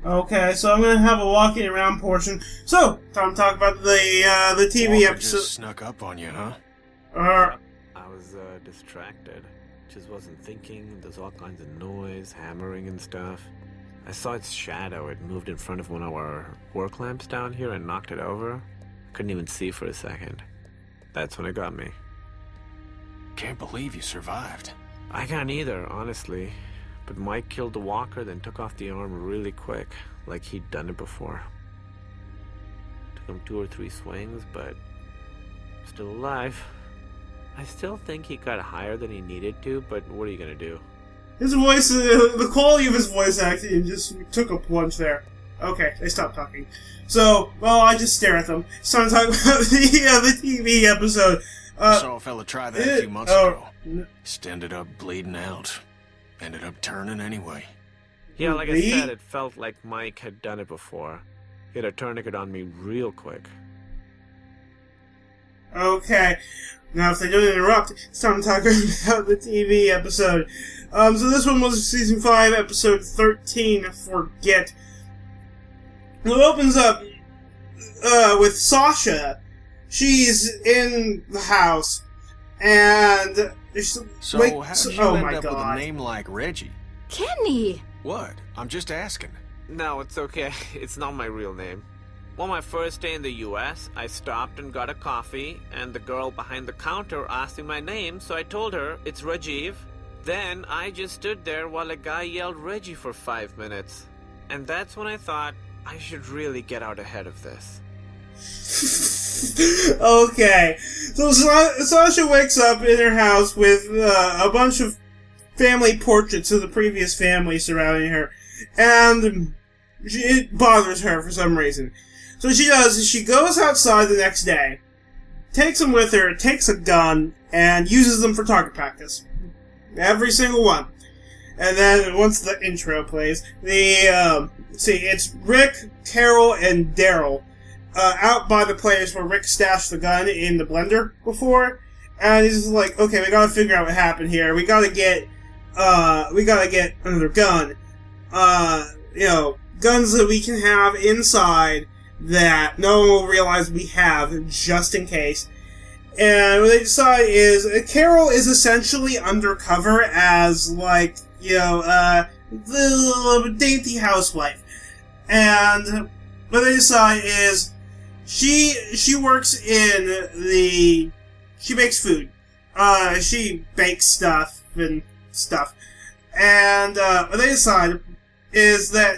Okay, so I'm gonna have a walking around portion. So, time to talk about the TV Walker episode. just snuck up on you, huh? I was distracted. Just wasn't thinking. There's all kinds of noise, hammering and stuff. I saw its shadow. It moved in front of one of our work lamps down here and knocked it over. Couldn't even see for a second. That's when it got me. Can't believe you survived. I can't either, honestly. But Mike killed the walker, then took off the arm really quick, like he'd done it before. Took him 2 or 3 swings, but still alive. I still think he got higher than he needed to, but what are you gonna do? His voice, the quality of his voice acting just took a plunge there. Okay, they stopped talking. So, well, I just stare at them. So I'm talking about the TV episode. I saw a fella try that a few months ago. Just ended up bleeding out. Ended up turning anyway. Yeah, like I said, it felt like Mike had done it before. He had a tourniquet on me real quick. Okay. Now, if they don't interrupt, it's time to talk about the TV episode. So this one was Season 5, Episode 13, Forget. It opens up with Sasha. She's in the house, and... So, how did you end up with a name like Reggie? Kenny! What? I'm just asking. No, it's okay. It's not my real name. Well, my first day in the US, I stopped and got a coffee, and the girl behind the counter asked me my name, so I told her it's Rajiv. Then I just stood there while a guy yelled Reggie for 5 minutes. And that's when I thought I should really get out ahead of this. Okay. So Sasha wakes up in her house with a bunch of family portraits of the previous family surrounding her, and it bothers her for some reason. So what she does is she goes outside the next day, takes them with her, takes a gun, and uses them for target practice. Every single one. And then once the intro plays, it's Rick, Carol, and Daryl out by the place where Rick stashed the gun in the blender before, and he's just like, okay, we gotta figure out what happened here. We gotta get another gun. Guns that we can have inside that no one will realize we have, just in case. And what they decide is, Carol is essentially undercover as, like, the dainty housewife. And what they decide is, she works in she makes food. She bakes stuff and stuff. And what they decide is that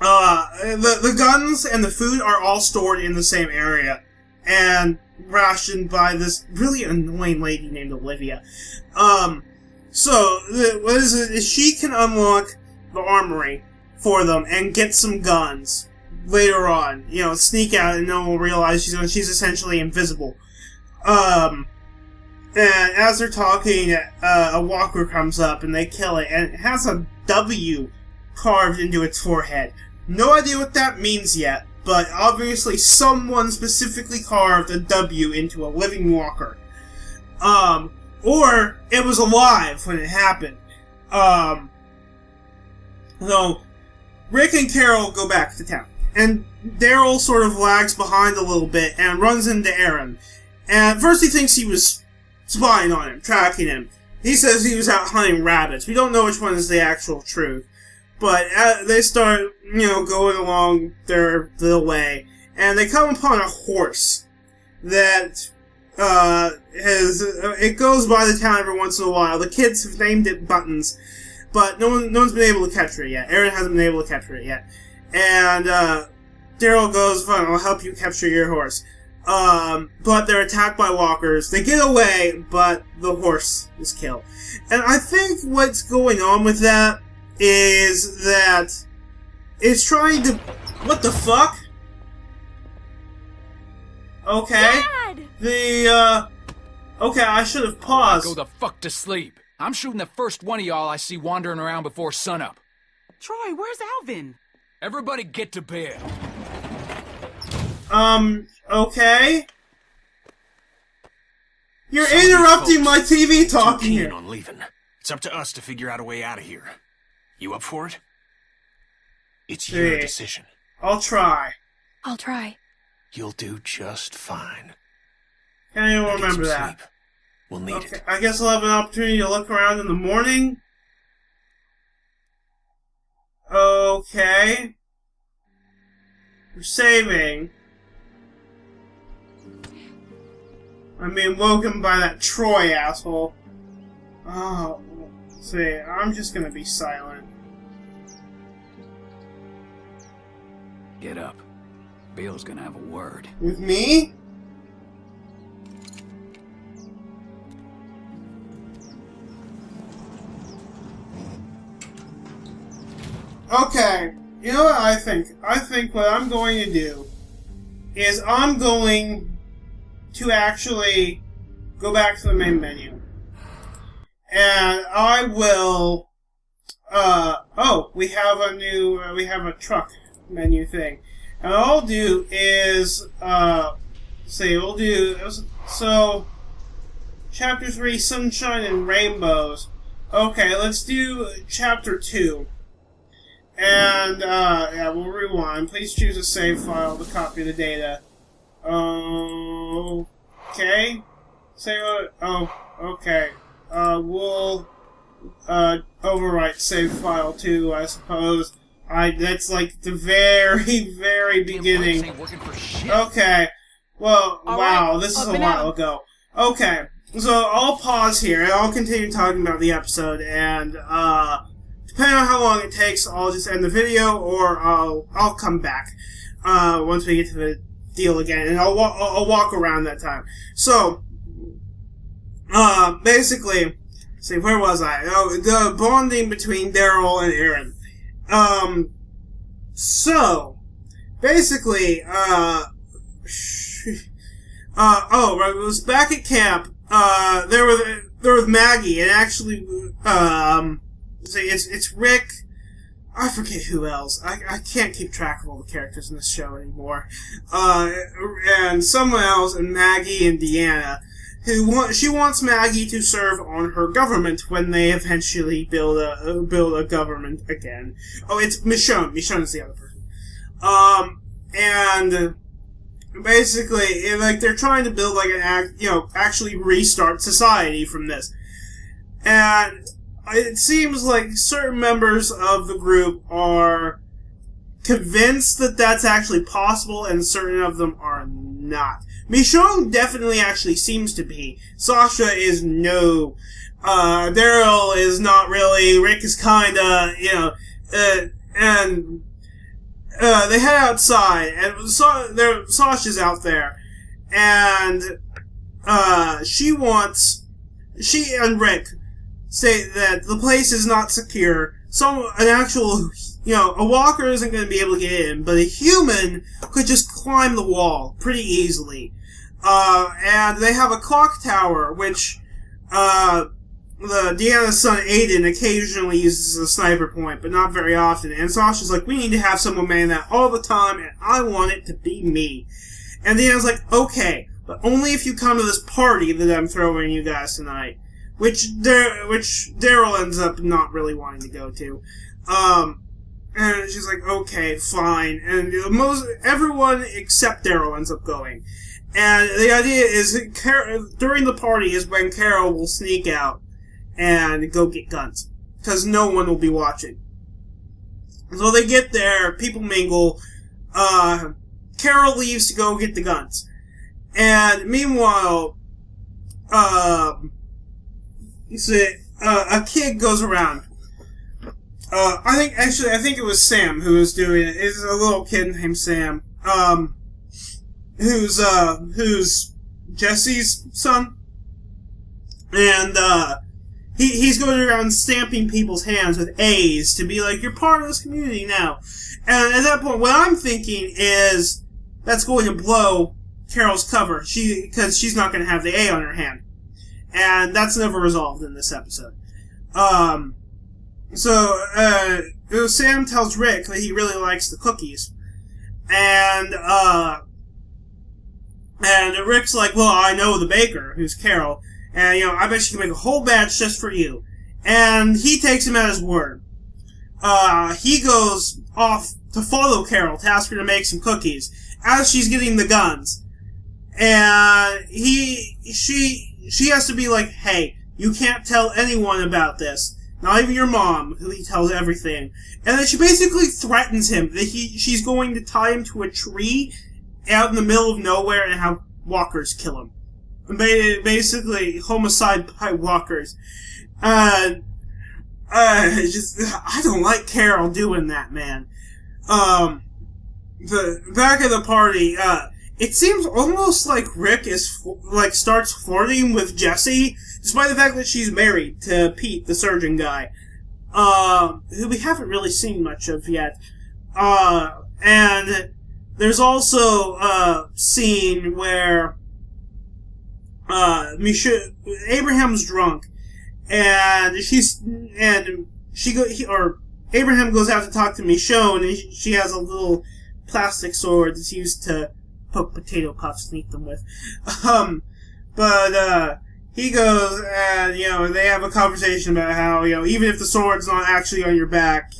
the guns and the food are all stored in the same area and rationed by this really annoying lady named Olivia. So what is she can unlock the armory for them and get some guns later on. Sneak out and no one will realize she's essentially invisible. And as they're talking, a walker comes up and they kill it, and it has a W carved into its forehead. No idea what that means yet, but obviously someone specifically carved a W into a living walker. Or it was alive when it happened. So, Rick and Carol go back to town, and Daryl sort of lags behind a little bit and runs into Aaron. And at first he thinks he was spying on him, tracking him. He says he was out hunting rabbits. We don't know which one is the actual truth. But they start, going along their way, and they come upon a horse that it goes by the town every once in a while. The kids have named it Buttons, but no one's been able to capture it yet. Aaron hasn't been able to capture it yet. And Daryl goes, fine, I'll help you capture your horse. But they're attacked by walkers. They get away, but the horse is killed. And I think what's going on with that is that it's trying to... What the fuck? Okay. Dad! Okay, I should have paused. Go the fuck to sleep. I'm shooting the first one of y'all I see wandering around before sunup. Troy, where's Alvin? Everybody get to bed. Okay. You're interrupting my TV talking here. On leaving. It's up to us to figure out a way out of here. You up for it? It's your decision. I'll try. I'll try. You'll do just fine. Can't even remember that. Sleep. We'll need it. I guess I'll have an opportunity to look around in the morning. Okay. We're saving. I'm being woken by that Troy asshole. Oh, see, I'm just gonna be silent. Get up. Bale's gonna have a word. With me? Okay, you know what I think? I think what I'm going to do is I'm going to actually go back to the main menu. And I will, we have a new, we have a truck menu thing. And what I'll do is, so, Chapter 3, Sunshine and Rainbows. Okay, let's do Chapter 2. And, we'll rewind. Please choose a save file to copy the data. Okay. Okay. We'll, overwrite save file 2, I suppose. That's like the very, very beginning. Okay. Well, wow, this is a while ago. Okay. So, I'll pause here, and I'll continue talking about the episode, and, depending on how long it takes, I'll just end the video, or I'll come back once we get to the deal again, and I'll walk around that time. So, basically, see, where was I? Oh, the bonding between Daryl and Aaron. So, basically, right, it was back at camp. There was Maggie, and actually, it's Rick. I forget who else. I can't keep track of all the characters in this show anymore. And someone else, and Maggie and Deanna, she wants Maggie to serve on her government when they eventually build a government again. Oh, it's Michonne. Michonne's the other person. And basically, like, they're trying to build, like, actually restart society from this. And it seems like certain members of the group are convinced that that's actually possible, and certain of them are not. Michonne definitely actually seems to be. Sasha is no. Daryl is not really. Rick is kinda, and they head outside, and Sasha's out there, and she and Rick say that the place is not secure. A walker isn't going to be able to get in, but a human could just climb the wall pretty easily. And they have a clock tower, which, Deanna's son Aiden occasionally uses as a sniper point, but not very often. And Sasha's like, we need to have someone man that all the time, and I want it to be me. And Deanna's like, okay, but only if you come to this party that I'm throwing you guys tonight. Which Daryl ends up not really wanting to go to. And she's like, okay, fine. And everyone except Daryl ends up going. And the idea is, during the party is when Carol will sneak out and go get guns. Because no one will be watching. So they get there, people mingle, Carol leaves to go get the guns. And meanwhile, a kid goes around. I think it was Sam who was doing it. It's a little kid named Sam. Who's Jesse's son. And, he's going around stamping people's hands with A's to be like, you're part of this community now. And at that point, what I'm thinking is, that's going to blow Carol's cover. Because she's not going to have the A on her hand. And that's never resolved in this episode. Sam tells Rick that he really likes the cookies. And Rick's like, well, I know the baker, who's Carol, and, I bet she can make a whole batch just for you. And he takes him at his word. he goes off to follow Carol to ask her to make some cookies as she's getting the guns. And she has to be like, hey, you can't tell anyone about this. Not even your mom, who he tells everything. And then she basically threatens him that she's going to tie him to a tree out in the middle of nowhere and have walkers kill him. Basically, homicide by walkers. I don't like Carol doing that, man. The back of the party, it seems almost like Rick starts flirting with Jessie, despite the fact that she's married to Pete, the surgeon guy, who we haven't really seen much of yet. And there's also a scene where Abraham's drunk, and Abraham goes out to talk to Michonne, and she has a little plastic sword that's used to poke potato puffs and eat them with. He goes and, they have a conversation about how, even if the sword's not actually on your back,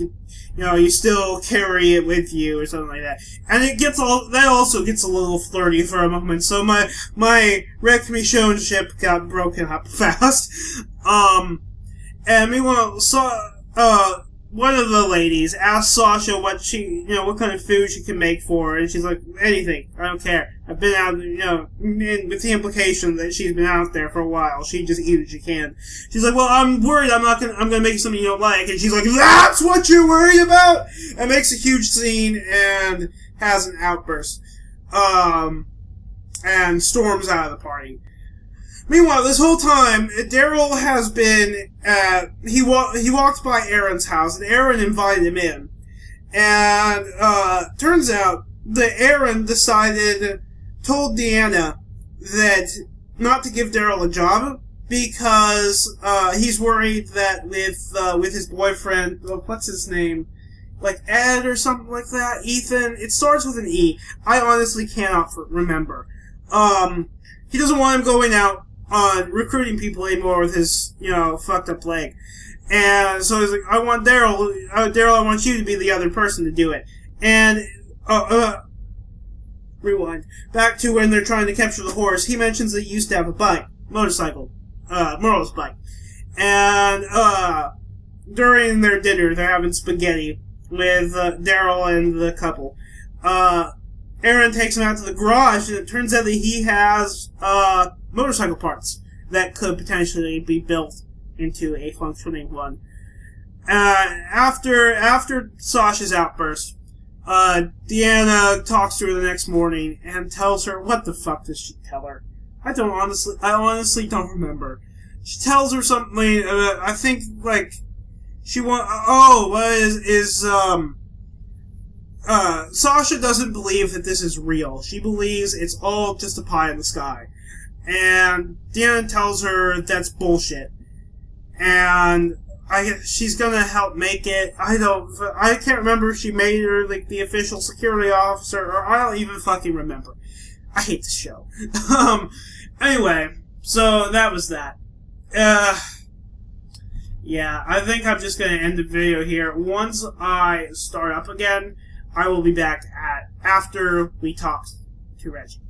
you still carry it with you or something like that. And that also gets a little flirty for a moment, so my Rick Michonne ship got broken up fast. And meanwhile, one of the ladies asked Sasha what kind of food she can make for her, and she's like, anything, I don't care. I've been out, with the implication that she's been out there for a while. She just eat what she can. She's like, well, I'm worried I'm gonna make something you don't like, and she's like, that's what you're worried about? And makes a huge scene, and has an outburst. And storms out of the party. Meanwhile, this whole time, Daryl has been he walked by Aaron's house, and Aaron invited him in. And turns out that Aaron told Deanna that not to give Daryl a job because he's worried that with his boyfriend, what's his name? Like Ed or something like that? Ethan? It starts with an E. I honestly cannot remember. He doesn't want him going out on recruiting people anymore with his, fucked up leg. And so he's like, I want Daryl, I want you to be the other person to do it. And, rewind. Back to when they're trying to capture the horse, he mentions that he used to have a bike. Motorcycle. Morrow's bike. And, during their dinner, they're having spaghetti with, Daryl and the couple. Aaron takes him out to the garage, and it turns out that he has, motorcycle parts that could potentially be built into a functioning one. After Sasha's outburst, Deanna talks to her the next morning and tells her, what the fuck does she tell her? I honestly don't remember. She tells her something, I think, Sasha doesn't believe that this is real. She believes it's all just a pie in the sky. And Deanna tells her that's bullshit. And she's gonna help make it. I can't remember if she made her, the official security officer, or I don't even fucking remember. I hate this show. Anyway, so that was that. Yeah, I think I'm just gonna end the video here. Once I start up again, I will be back after we talk to Reggie.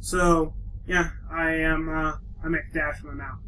So, yeah, I'm at dash from out.